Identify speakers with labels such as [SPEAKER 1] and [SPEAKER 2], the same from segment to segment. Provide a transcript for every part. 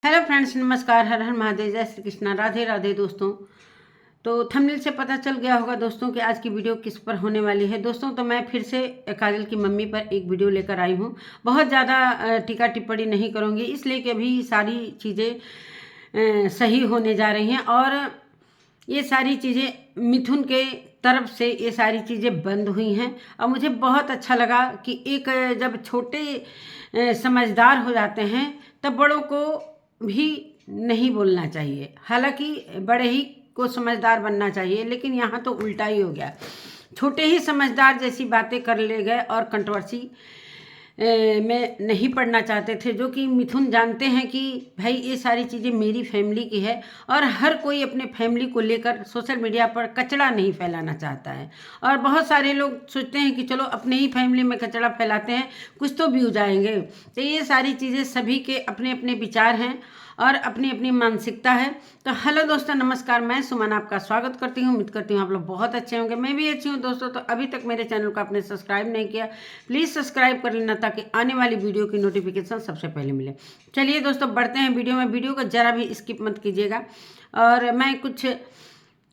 [SPEAKER 1] Hello friends, नमस्कार। हर हर महादेव, जय श्री कृष्णा, राधे राधे दोस्तों। तो थंबनेल से पता चल गया होगा दोस्तों कि आज की वीडियो किस पर होने वाली है। दोस्तों तो मैं फिर से काजल की मम्मी पर एक वीडियो लेकर आई हूँ। बहुत ज़्यादा टीका टिप्पणी नहीं करूँगी, इसलिए कि अभी सारी चीज़ें सही होने जा रही हैं और ये सारी चीज़ें मिथुन के तरफ से ये सारी चीज़ें बंद हुई हैं। और मुझे बहुत अच्छा लगा कि एक जब छोटे समझदार हो जाते हैं तब बड़ों को भी नहीं बोलना चाहिए। हालांकि बड़े ही को समझदार बनना चाहिए, लेकिन यहाँ तो उल्टा ही हो गया। छोटे ही समझदार जैसी बातें कर ले गए और कंट्रोवर्सी में नहीं पढ़ना चाहते थे, जो कि मिथुन जानते हैं कि भाई ये सारी चीज़ें मेरी फैमिली की है और हर कोई अपने फैमिली को लेकर सोशल मीडिया पर कचरा नहीं फैलाना चाहता है। और बहुत सारे लोग सोचते हैं कि चलो अपने ही फैमिली में कचरा फैलाते हैं, कुछ तो व्यूज आएंगे। तो ये सारी चीज़ें सभी के अपने अपने विचार हैं और अपनी अपनी मानसिकता है। तो हेलो दोस्तों, नमस्कार। मैं सुमन आपका स्वागत करती हूँ। उम्मीद करती हूँ आप लोग बहुत अच्छे होंगे, मैं भी अच्छी हूँ दोस्तों। तो अभी तक मेरे चैनल को आपने सब्सक्राइब नहीं किया, प्लीज़ सब्सक्राइब कर लेना ताकि आने वाली वीडियो की नोटिफिकेशन सबसे पहले मिले। चलिए दोस्तों, बढ़ते हैं वीडियो में। वीडियो को ज़रा भी स्किप मत कीजिएगा और मैं कुछ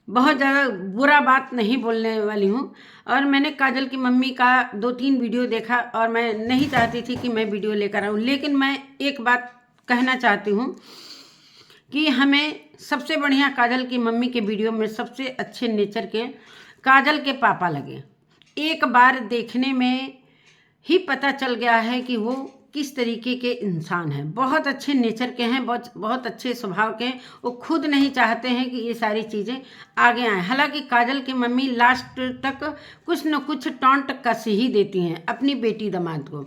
[SPEAKER 1] बहुत ज़्यादा बुरा बात नहीं बोलने वाली हूँ। और मैंने काजल की मम्मी का 2-3 वीडियो देखा और मैं नहीं चाहती थी कि मैं वीडियो लेकर आऊँ, लेकिन मैं एक बात कहना चाहती हूँ कि हमें सबसे बढ़िया काजल की मम्मी के वीडियो में सबसे अच्छे नेचर के काजल के पापा लगे। एक बार देखने में ही पता चल गया है कि वो किस तरीके के इंसान हैं। बहुत अच्छे नेचर के हैं, बहुत अच्छे स्वभाव के हैं। वो खुद नहीं चाहते हैं कि ये सारी चीज़ें आगे आएँ। हालांकि काजल की मम्मी लास्ट तक कुछ न कुछ टॉन्ट कस ही देती हैं अपनी बेटी दामाद को।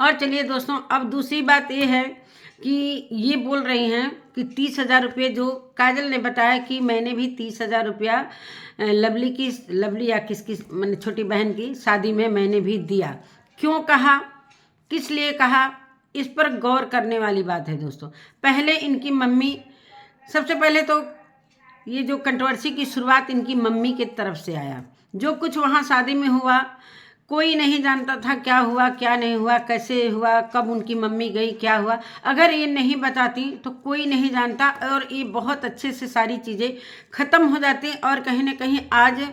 [SPEAKER 1] और चलिए दोस्तों, अब दूसरी बात ये है कि ये बोल रही हैं कि 30,000 रुपये, जो काजल ने बताया कि मैंने भी 30,000 रुपया लवली या किसकी मैंने छोटी बहन की शादी में मैंने भी दिया। क्यों कहा, किस लिए कहा, इस पर गौर करने वाली बात है दोस्तों। पहले इनकी मम्मी, सबसे पहले तो ये जो कंट्रोवर्सी की शुरुआत इनकी मम्मी की तरफ से आया। जो कुछ वहाँ शादी में हुआ कोई नहीं जानता था, क्या हुआ क्या नहीं हुआ, कैसे हुआ, कब उनकी मम्मी गई, क्या हुआ। अगर ये नहीं बताती तो कोई नहीं जानता और ये बहुत अच्छे से सारी चीज़ें ख़त्म हो जाती। और कहीं ना कहीं आज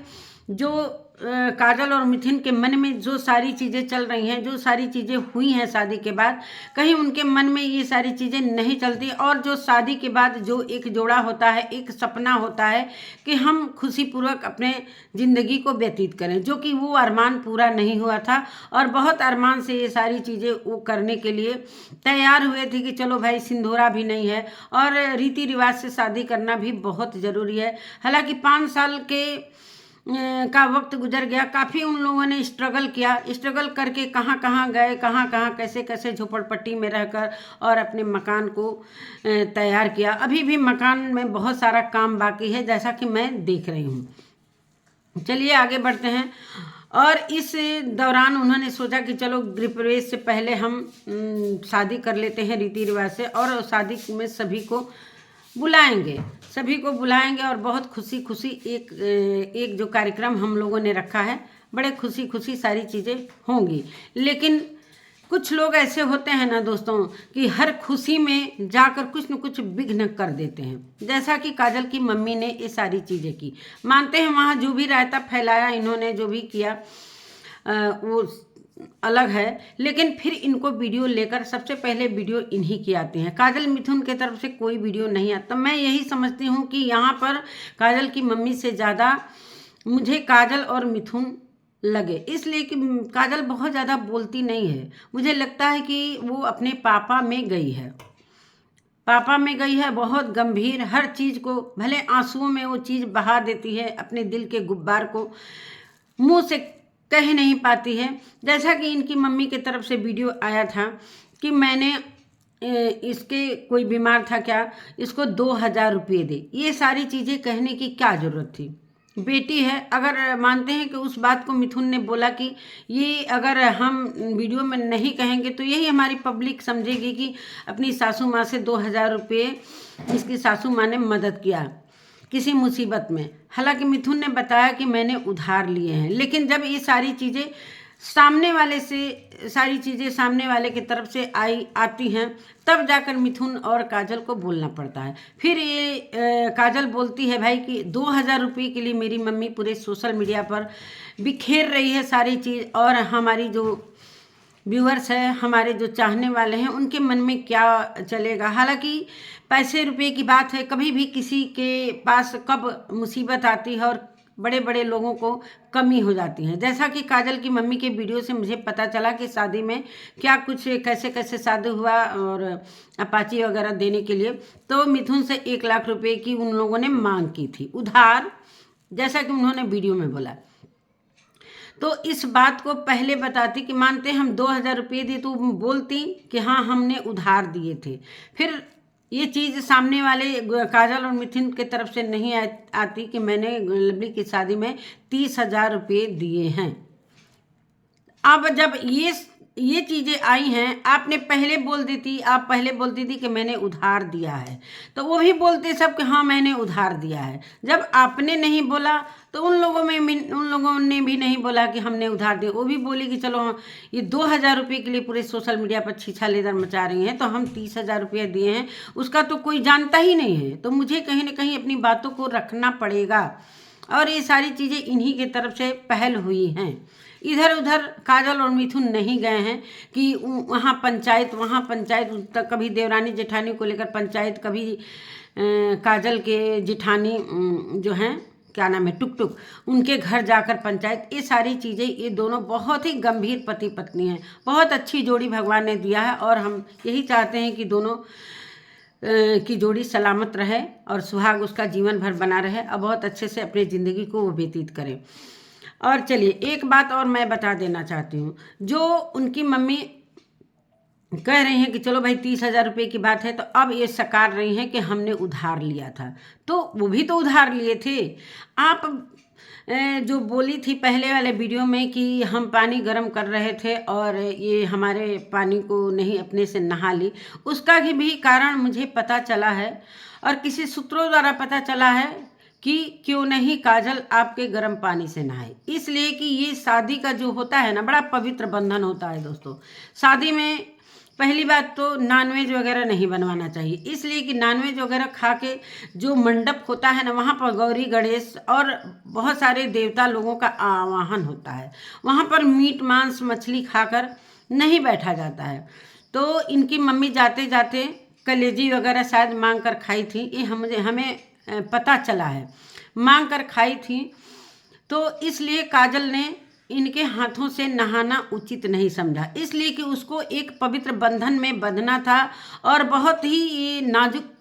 [SPEAKER 1] जो काजल और मिथुन के मन में जो सारी चीज़ें चल रही हैं, जो सारी चीज़ें हुई हैं शादी के बाद, कहीं उनके मन में ये सारी चीज़ें नहीं चलती। और जो शादी के बाद जो एक जोड़ा होता है, एक सपना होता है कि हम खुशीपूर्वक अपने ज़िंदगी को व्यतीत करें, जो कि वो अरमान पूरा नहीं हुआ था। और बहुत अरमान से ये सारी चीज़ें वो करने के लिए तैयार हुए थे कि चलो भाई, सिंदूरा भी नहीं है और रीति रिवाज से शादी करना भी बहुत ज़रूरी है। हालांकि 5 साल के का वक्त गुजर गया। काफ़ी उन लोगों ने स्ट्रगल किया, स्ट्रगल करके कहाँ कहाँ गए, कहाँ कहाँ कैसे कैसे झोपड़पट्टी में रहकर और अपने मकान को तैयार किया। अभी भी मकान में बहुत सारा काम बाकी है, जैसा कि मैं देख रही हूँ। चलिए आगे बढ़ते हैं। और इस दौरान उन्होंने सोचा कि चलो गृह प्रवेश से पहले हम शादी कर लेते हैं रीति रिवाज से, और शादी में सभी को बुलाएंगे और बहुत खुशी खुशी एक जो कार्यक्रम हम लोगों ने रखा है, बड़े खुशी खुशी सारी चीज़ें होंगी। लेकिन कुछ लोग ऐसे होते हैं ना दोस्तों कि हर खुशी में जाकर कुछ न कुछ विघ्न कर देते हैं, जैसा कि काजल की मम्मी ने ये सारी चीज़ें की। मानते हैं वहाँ जो भी रायता फैलाया, इन्होंने जो भी किया वो अलग है, लेकिन फिर इनको वीडियो लेकर सबसे पहले वीडियो इन्हीं की आती हैं। काजल मिथुन के तरफ से कोई वीडियो नहीं आता। मैं यही समझती हूँ कि यहाँ पर काजल की मम्मी से ज़्यादा मुझे काजल और मिथुन लगे, इसलिए कि काजल बहुत ज़्यादा बोलती नहीं है। मुझे लगता है कि वो अपने पापा में गई है, बहुत गंभीर, हर चीज़ को भले आंसुओं में वो चीज़ बहा देती है, अपने दिल के गुब्बार को मुंह से कह नहीं पाती है। जैसा कि इनकी मम्मी की तरफ से वीडियो आया था कि मैंने इसके कोई बीमार था क्या, इसको 2,000 रुपये दे। ये सारी चीज़ें कहने की क्या ज़रूरत थी, बेटी है। अगर मानते हैं कि उस बात को मिथुन ने बोला कि ये अगर हम वीडियो में नहीं कहेंगे तो यही हमारी पब्लिक समझेगी कि अपनी सासू माँ से 2,000 रुपये इसकी सासू माँ ने मदद किया किसी मुसीबत में। हालांकि मिथुन ने बताया कि मैंने उधार लिए हैं, लेकिन जब ये सारी चीज़ें सामने वाले से सारी चीज़ें सामने वाले की तरफ से आती हैं, तब जाकर मिथुन और काजल को बोलना पड़ता है। फिर ये काजल बोलती है भाई कि 2000 रुपये के लिए मेरी मम्मी पूरे सोशल मीडिया पर बिखेर रही है सारी चीज़, और हमारी जो व्यूअर्स है, हमारे जो चाहने वाले हैं, उनके मन में क्या चलेगा। हालांकि पैसे रुपए की बात है, कभी भी किसी के पास कब मुसीबत आती है और बड़े बड़े लोगों को कमी हो जाती है। जैसा कि काजल की मम्मी के वीडियो से मुझे पता चला कि शादी में क्या कुछ कैसे कैसे शादी हुआ, और अपाची वगैरह देने के लिए तो मिथुन से 1 लाख रुपए की उन लोगों ने मांग की थी उधार, जैसा कि उन्होंने वीडियो में बोला। तो इस बात को पहले बताती कि मानते हम 2000 रुपये दिए, तो बोलती कि हाँ हमने उधार दिए थे। फिर ये चीज़ सामने वाले काजल और मिथुन के तरफ से नहीं आती कि मैंने लवली की शादी में 30,000 रुपये दिए हैं। अब जब ये चीज़ें आई हैं, आपने पहले बोल देती, आप पहले बोलती थी कि मैंने उधार दिया है, तो वो भी बोलते सब कि हाँ मैंने उधार दिया है। जब आपने नहीं बोला तो उन लोगों ने भी नहीं बोला कि हमने उधार दिया। वो भी बोली कि चलो हाँ, ये 2000 रुपये के लिए पूरे सोशल मीडिया पर छीछा लेदर मचा रही हैं, तो हम 30,000 रुपये दिए हैं, उसका तो कोई जानता ही नहीं है। तो मुझे कहीं ना कहीं अपनी बातों को रखना पड़ेगा, और ये सारी चीज़ें इन्हीं की तरफ से पहल हुई हैं। इधर उधर काजल और मिथुन नहीं गए हैं कि वहाँ पंचायत वहाँ पंचायत, कभी देवरानी जेठानी को लेकर पंचायत, कभी काजल के जेठानी जो हैं क्या नाम है टुक उनके घर जाकर पंचायत। ये सारी चीज़ें, ये दोनों बहुत ही गंभीर पति पत्नी हैं, बहुत अच्छी जोड़ी भगवान ने दिया है, और हम यही चाहते हैं कि दोनों की जोड़ी सलामत रहे और सुहाग उसका जीवन भर बना रहे, और बहुत अच्छे से अपनी ज़िंदगी को वो व्यतीत करें। और चलिए एक बात और मैं बता देना चाहती हूँ, जो उनकी मम्मी कह रही हैं कि चलो भाई 30,000 रुपये की बात है, तो अब ये सकार रही हैं कि हमने उधार लिया था, तो वो भी तो उधार लिए थे। आप जो बोली थी पहले वाले वीडियो में कि हम पानी गर्म कर रहे थे और ये हमारे पानी को नहीं अपने से नहा ली, उसका भी कारण मुझे पता चला है, और किसी सूत्रों द्वारा पता चला है कि क्यों नहीं काजल आपके गर्म पानी से नहाए। इसलिए कि ये शादी का जो होता है ना, बड़ा पवित्र बंधन होता है दोस्तों। शादी में पहली बात तो नॉनवेज वगैरह नहीं बनवाना चाहिए, इसलिए कि नॉनवेज वगैरह खा के जो मंडप होता है ना, वहाँ पर गौरी गणेश और बहुत सारे देवता लोगों का आवाहन होता है, वहाँ पर मीट मांस मछली खाकर नहीं बैठा जाता है। तो इनकी मम्मी जाते जाते कलेजी वगैरह शायद मांग कर खाई थी, ये हमें पता चला है, मांग कर खाई थी। तो इसलिए काजल ने इनके हाथों से नहाना उचित नहीं समझा, इसलिए कि उसको एक पवित्र बंधन में बंधना था, और बहुत ही ये नाजुक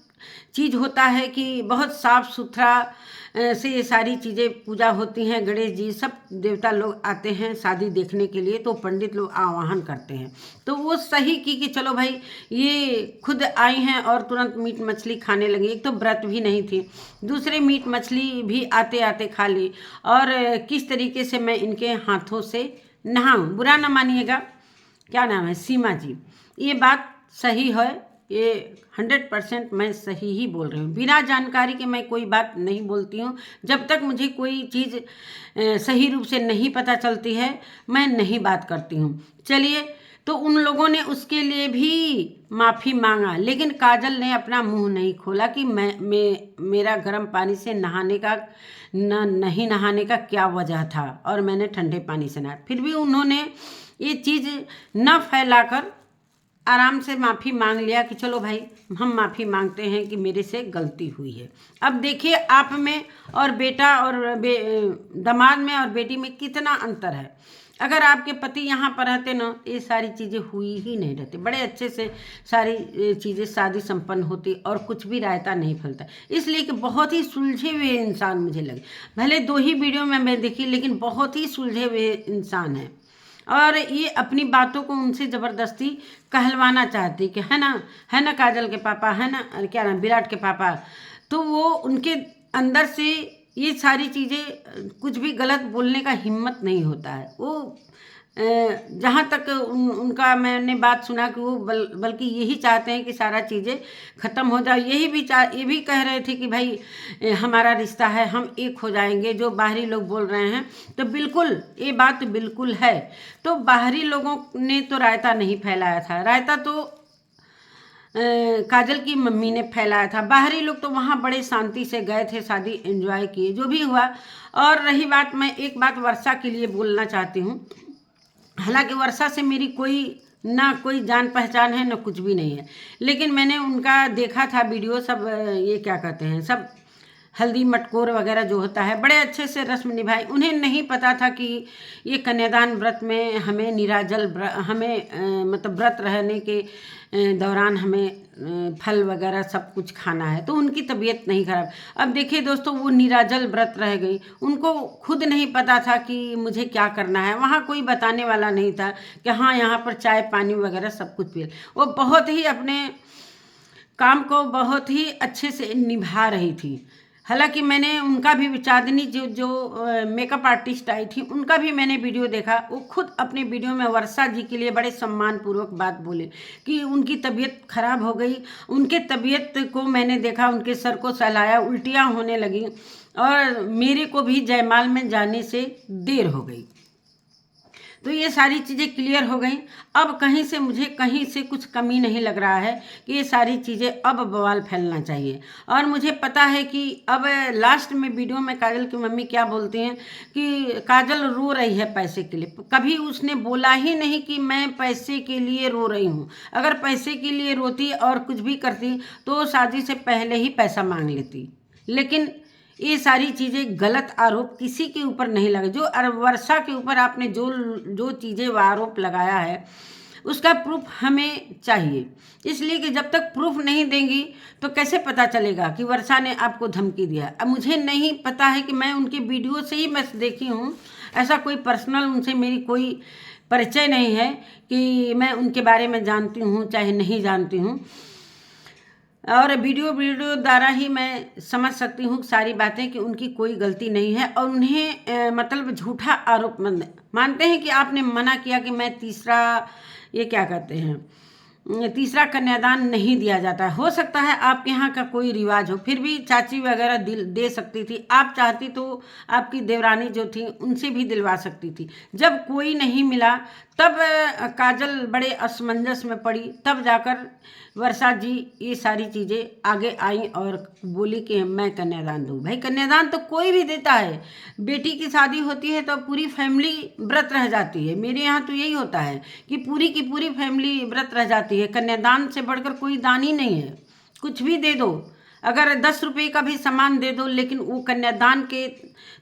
[SPEAKER 1] चीज़ होता है कि बहुत साफ सुथरा से ये सारी चीज़ें पूजा होती हैं। गणेश जी सब देवता लोग आते हैं शादी देखने के लिए, तो पंडित लोग आवाहन करते हैं। तो वो सही की कि चलो भाई ये खुद आई हैं और तुरंत मीट मछली खाने लगी। एक तो व्रत भी नहीं थी, दूसरे मीट मछली भी आते आते खा ली, और किस तरीके से मैं इनके हाथों से नहाऊं। बुरा ना मानिएगा, क्या नाम है सीमा जी, ये बात सही है, ये 100% मैं सही ही बोल रही हूँ। बिना जानकारी के मैं कोई बात नहीं बोलती हूँ। जब तक मुझे कोई चीज़ सही रूप से नहीं पता चलती है, मैं नहीं बात करती हूँ। चलिए, तो उन लोगों ने उसके लिए भी माफ़ी मांगा, लेकिन काजल ने अपना मुंह नहीं खोला कि मेरा गर्म पानी से नहाने का नहीं नहाने का क्या वजह था, और मैंने ठंडे पानी से नहाया। फिर भी उन्होंने ये चीज़ न फैलाकर आराम से माफ़ी मांग लिया कि चलो भाई हम माफ़ी मांगते हैं कि मेरे से गलती हुई है। अब देखिए आप में और बेटा और दामाद में और बेटी में कितना अंतर है। अगर आपके पति यहाँ पर रहते ना, ये सारी चीज़ें हुई ही नहीं रहती, बड़े अच्छे से सारी चीज़ें शादी संपन्न होती और कुछ भी रायता नहीं फैलता। इसलिए कि बहुत ही सुलझे हुए इंसान मुझे लगे, भले 2 ही वीडियो में मैं देखी, लेकिन बहुत ही सुलझे हुए इंसान है, और ये अपनी बातों को उनसे ज़बरदस्ती कहलवाना चाहती कि है ना काजल के पापा, है ना क्या नाम विराट के पापा। तो वो उनके अंदर से ये सारी चीज़ें कुछ भी गलत बोलने का हिम्मत नहीं होता है। वो जहाँ तक उनका मैंने बात सुना कि वो बल्कि यही चाहते हैं कि सारा चीज़ें ख़त्म हो जाए। ये भी कह रहे थे कि भाई हमारा रिश्ता है, हम एक हो जाएंगे, जो बाहरी लोग बोल रहे हैं। तो बिल्कुल ये बात बिल्कुल है। तो बाहरी लोगों ने तो रायता नहीं फैलाया था, रायता तो काजल की मम्मी ने फैलाया था। बाहरी लोग तो वहाँ बड़े शांति से गए थे, शादी एंजॉय किए, जो भी हुआ। और रही बात, मैं एक बात वर्षा के लिए बोलना चाहती हूँ। हालांकि वर्षा से मेरी ना कोई जान पहचान है, ना कुछ भी नहीं है, लेकिन मैंने उनका देखा था वीडियो। सब ये क्या कहते हैं, सब हल्दी मटकोर वगैरह जो होता है, बड़े अच्छे से रस्म निभाई। उन्हें नहीं पता था कि ये कन्यादान व्रत में हमें मतलब व्रत रहने के दौरान हमें फल वगैरह सब कुछ खाना है। तो उनकी तबीयत नहीं खराब। अब देखिए दोस्तों, वो निराजल व्रत रह गई, उनको खुद नहीं पता था कि मुझे क्या करना है। वहाँ कोई बताने वाला नहीं था कि हाँ यहाँ पर चाय पानी वगैरह सब कुछ पिए। वो बहुत ही अपने काम को बहुत ही अच्छे से निभा रही थी। हालांकि मैंने उनका भी, चांदनी जो मेकअप आर्टिस्ट आई थी, उनका भी मैंने वीडियो देखा। वो खुद अपने वीडियो में वर्षा जी के लिए बड़े सम्मानपूर्वक बात बोले कि उनकी तबीयत खराब हो गई। उनके तबीयत को मैंने देखा, उनके सर को सहलाया, उल्टियाँ होने लगी, और मेरे को भी जयमाल में जाने से देर हो गई। तो ये सारी चीज़ें क्लियर हो गई। अब मुझे कहीं से कुछ कमी नहीं लग रहा है कि ये सारी चीज़ें अब बवाल फैलना चाहिए। और मुझे पता है कि अब लास्ट में वीडियो में काजल की मम्मी क्या बोलती हैं कि काजल रो रही है पैसे के लिए। कभी उसने बोला ही नहीं कि मैं पैसे के लिए रो रही हूँ। अगर पैसे के लिए रोती और कुछ भी करती तो शादी से पहले ही पैसा मांग लेती। लेकिन ये सारी चीज़ें गलत आरोप किसी के ऊपर नहीं लगे। जो वर्षा के ऊपर आपने जो चीज़ें आरोप लगाया है, उसका प्रूफ हमें चाहिए। इसलिए कि जब तक प्रूफ नहीं देंगी तो कैसे पता चलेगा कि वर्षा ने आपको धमकी दिया। अब मुझे नहीं पता है कि मैं उनके वीडियो से ही मैं देखी हूँ, ऐसा कोई पर्सनल उनसे मेरी कोई परिचय नहीं है कि मैं उनके बारे में जानती हूँ चाहे नहीं जानती हूँ। और वीडियो द्वारा ही मैं समझ सकती हूँ सारी बातें कि उनकी कोई गलती नहीं है। और उन्हें मतलब झूठा आरोप मानते हैं कि आपने मना किया कि मैं तीसरा कन्यादान नहीं दिया जाता। हो सकता है आपके यहाँ का कोई रिवाज हो, फिर भी चाची वगैरह दे सकती थी। आप चाहती तो आपकी देवरानी जो थी उनसे भी दिलवा सकती थी। जब कोई नहीं मिला तब काजल बड़े असमंजस में पड़ी, तब जाकर वर्षा जी ये सारी चीज़ें आगे आई और बोली कि मैं कन्यादान दूँ। भाई कन्यादान तो कोई भी देता है। बेटी की शादी होती है तो पूरी फैमिली व्रत रह जाती है। मेरे यहाँ तो यही होता है कि पूरी की पूरी फैमिली व्रत रह जाती है। कन्यादान से बढ़कर कोई दान ही नहीं है। कुछ भी दे दो, अगर 10 रुपये का भी सामान दे दो, लेकिन वो कन्यादान के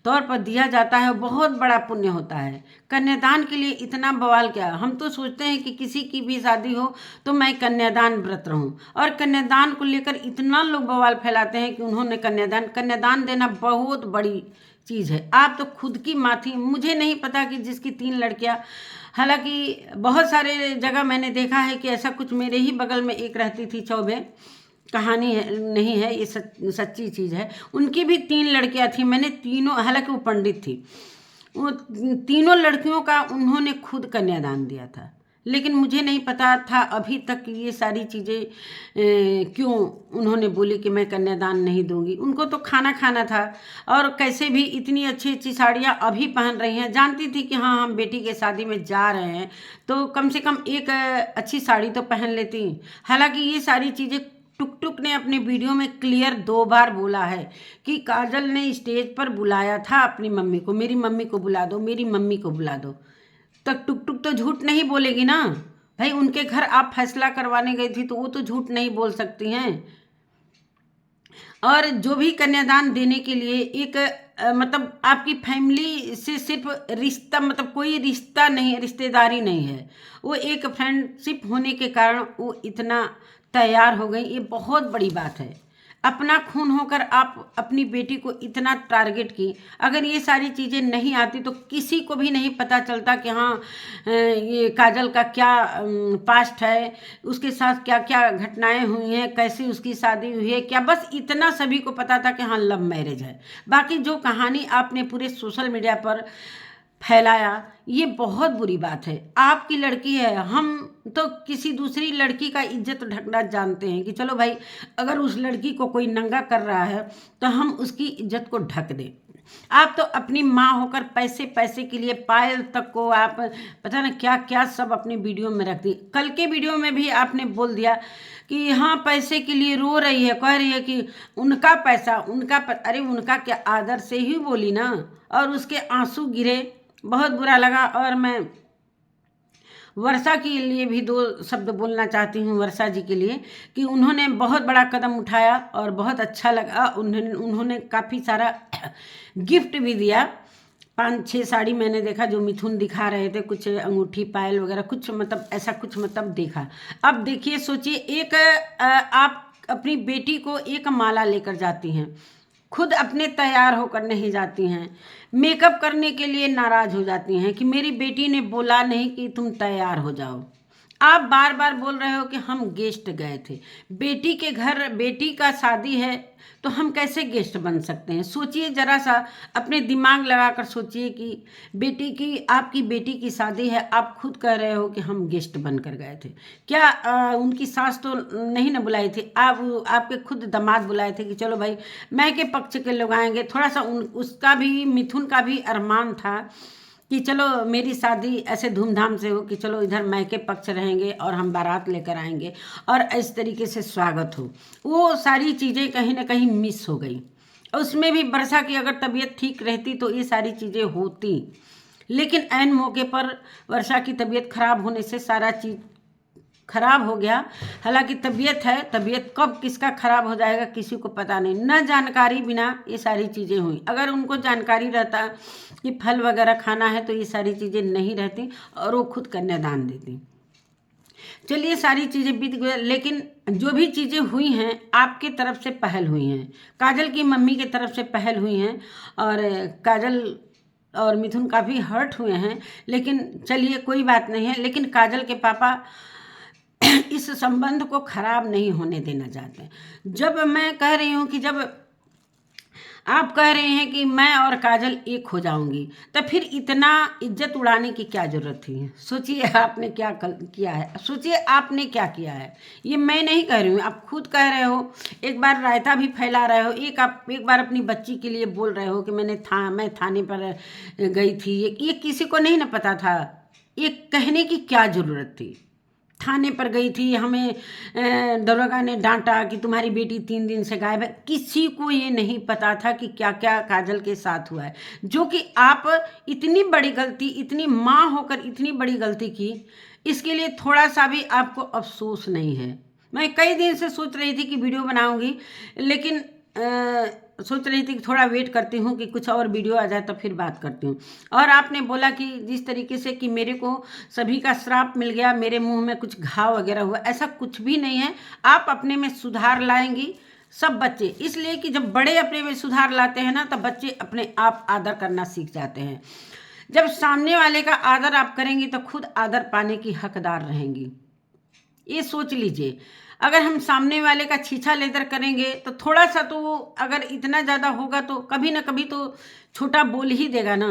[SPEAKER 1] तौर पर दिया जाता है, बहुत बड़ा पुण्य होता है। कन्यादान के लिए इतना बवाल क्या। हम तो सोचते हैं कि किसी की भी शादी हो तो मैं कन्यादान व्रत रहूं, और कन्यादान को लेकर इतना लोग बवाल फैलाते हैं कि उन्होंने कन्यादान देना बहुत बड़ी चीज़ है। आप तो खुद की माँ थी। मुझे नहीं पता कि जिसकी 3 लड़कियाँ, हालांकि बहुत सारे जगह मैंने देखा है कि ऐसा कुछ। मेरे ही बगल में एक रहती थी चौबे, कहानी है नहीं है ये, सच्ची चीज़ है। उनकी भी 3 लड़कियां थी। मैंने तीनों, हालांकि वो पंडित थी, वो तीनों लड़कियों का उन्होंने खुद कन्यादान दिया था। लेकिन मुझे नहीं पता था अभी तक ये सारी चीज़ें क्यों उन्होंने बोली कि मैं कन्यादान नहीं दूंगी। उनको तो खाना था, और कैसे भी इतनी अच्छी अच्छी साड़ियाँ अभी पहन रही हैं। जानती थी कि हाँ हम बेटी के शादी में जा रहे हैं तो कम से कम एक अच्छी साड़ी तो पहन लेती। हालांकि ये सारी चीज़ें टुक ने अपने वीडियो में क्लियर 2 बार बोला है कि काजल ने स्टेज पर बुलाया था अपनी मम्मी को, मेरी मम्मी को बुला दो, मेरी मम्मी को बुला दो। तो टुक तो झूठ नहीं बोलेगी ना भाई। उनके घर आप फैसला करवाने गई थी तो वो तो झूठ नहीं बोल सकती हैं। और जो भी कन्यादान देने के लिए एक मतलब आपकी फैमिली से सिर्फ रिश्ता, मतलब कोई रिश्ता नहीं, रिश्तेदारी नहीं है, वो एक फ्रेंडशिप होने के कारण वो इतना तैयार हो गई। ये बहुत बड़ी बात है। अपना खून होकर आप अपनी बेटी को इतना टारगेट की। अगर ये सारी चीज़ें नहीं आती तो किसी को भी नहीं पता चलता कि हाँ ये काजल का क्या पास्ट है, उसके साथ क्या क्या घटनाएं हुई हैं, कैसे उसकी शादी हुई है, क्या। बस इतना सभी को पता था कि हाँ लव मैरिज है। बाकी जो कहानी आपने पूरे सोशल मीडिया पर फैलाया, ये बहुत बुरी बात है। आपकी लड़की है, हम तो किसी दूसरी लड़की का इज्जत ढकना जानते हैं कि चलो भाई, अगर उस लड़की को कोई नंगा कर रहा है तो हम उसकी इज्जत को ढक दें। आप तो अपनी माँ होकर पैसे पैसे के लिए पायल तक को आप पता ना क्या क्या सब अपनी वीडियो में रख दी। कल के वीडियो में भी आपने बोल दिया कि हाँ पैसे के लिए रो रही है, कह रही है कि उनका पैसा अरे उनका क्या, आदर से ही बोली ना, और उसके आंसू गिरे, बहुत बुरा लगा। और मैं वर्षा के लिए भी 2 शब्द बोलना चाहती हूँ, वर्षा जी के लिए, कि उन्होंने बहुत बड़ा कदम उठाया और बहुत अच्छा लगा। उन्होंने काफ़ी सारा गिफ्ट भी दिया। 5-6 साड़ी मैंने देखा जो मिथुन दिखा रहे थे, कुछ अंगूठी पायल वगैरह कुछ, मतलब ऐसा कुछ मतलब देखा। अब देखिए, सोचिए, एक आप अपनी बेटी को एक माला लेकर जाती हैं, खुद अपने तैयार होकर नहीं जाती हैं, मेकअप करने के लिए नाराज हो जाती हैं कि मेरी बेटी ने बोला नहीं कि तुम तैयार हो जाओ। आप बार बार बोल रहे हो कि हम गेस्ट गए थे, बेटी के घर, बेटी का शादी है तो हम कैसे गेस्ट बन सकते हैं? सोचिए जरा सा, अपने दिमाग लगाकर सोचिए कि आपकी बेटी की शादी है, आप खुद कह रहे हो कि हम गेस्ट बनकर गए थे। क्या उनकी सास तो नहीं ना बुलाई थी, आपके खुद दामाद बुलाए थे कि चलो भाई मैके पक्ष के लोग आएंगे। थोड़ा सा उसका भी, मिथुन का भी अरमान था कि चलो मेरी शादी ऐसे धूमधाम से हो कि चलो इधर मैके पक्ष रहेंगे और हम बारात लेकर आएंगे और इस तरीके से स्वागत हो। वो सारी चीज़ें कहीं ना कहीं मिस हो गई। उसमें भी वर्षा की अगर तबीयत ठीक रहती तो ये सारी चीज़ें होती, लेकिन ऐन मौके पर वर्षा की तबीयत खराब होने से सारा चीज़ खराब हो गया। हालांकि तबीयत है, तबीयत कब किसका खराब हो जाएगा किसी को पता नहीं, न जानकारी बिना ये सारी चीज़ें हुई। अगर उनको जानकारी रहता कि फल वगैरह खाना है तो ये सारी चीज़ें नहीं रहती और वो खुद कन्यादान देती। चलिए, सारी चीज़ें बीत गई, लेकिन जो भी चीज़ें हुई हैं आपके तरफ से पहल हुई हैं, काजल की मम्मी की तरफ से पहल हुई हैं, और काजल और मिथुन काफ़ी हर्ट हुए हैं। लेकिन चलिए कोई बात नहीं है, लेकिन काजल के पापा इस संबंध को खराब नहीं होने देना चाहते। जब मैं कह रही हूँ कि जब आप कह रहे हैं कि मैं और काजल एक हो जाऊंगी, तो फिर इतना इज्जत उड़ाने की क्या जरूरत थी? सोचिए आपने क्या किया है, सोचिए आपने क्या किया है। ये मैं नहीं कह रही हूँ, आप खुद कह रहे हो। एक बार रायता भी फैला रहे हो, एक बार अपनी बच्ची के लिए बोल रहे हो कि मैं थाने पर गई थी। ये किसी को नहीं ना पता था, ये कहने की क्या जरूरत थी? थाने पर गई थी, हमें दरोगा ने डांटा कि तुम्हारी बेटी 3 दिन से गायब है। किसी को ये नहीं पता था कि क्या क्या काजल के साथ हुआ है, जो कि आप इतनी बड़ी गलती, इतनी माँ होकर इतनी बड़ी गलती की, इसके लिए थोड़ा सा भी आपको अफसोस नहीं है? मैं कई दिन से सोच रही थी कि वीडियो बनाऊंगी, लेकिन सोच रही थी कि थोड़ा वेट करती हूँ कि कुछ और वीडियो आ जाए तो फिर बात करती हूँ। और आपने बोला कि जिस तरीके से कि मेरे को सभी का श्राप मिल गया, मेरे मुंह में कुछ घाव वगैरह हुआ, ऐसा कुछ भी नहीं है। आप अपने में सुधार लाएंगी, सब बच्चे, इसलिए कि जब बड़े अपने में सुधार लाते हैं ना, तब बच्चे अपने आप आदर करना सीख जाते हैं। जब सामने वाले का आदर आप करेंगी तो खुद आदर पाने की हकदार रहेंगी। ये सोच लीजिए। अगर हम सामने वाले का छीछा लेकर करेंगे तो थोड़ा सा तो, अगर इतना ज़्यादा होगा तो कभी ना कभी तो छोटा बोल ही देगा ना।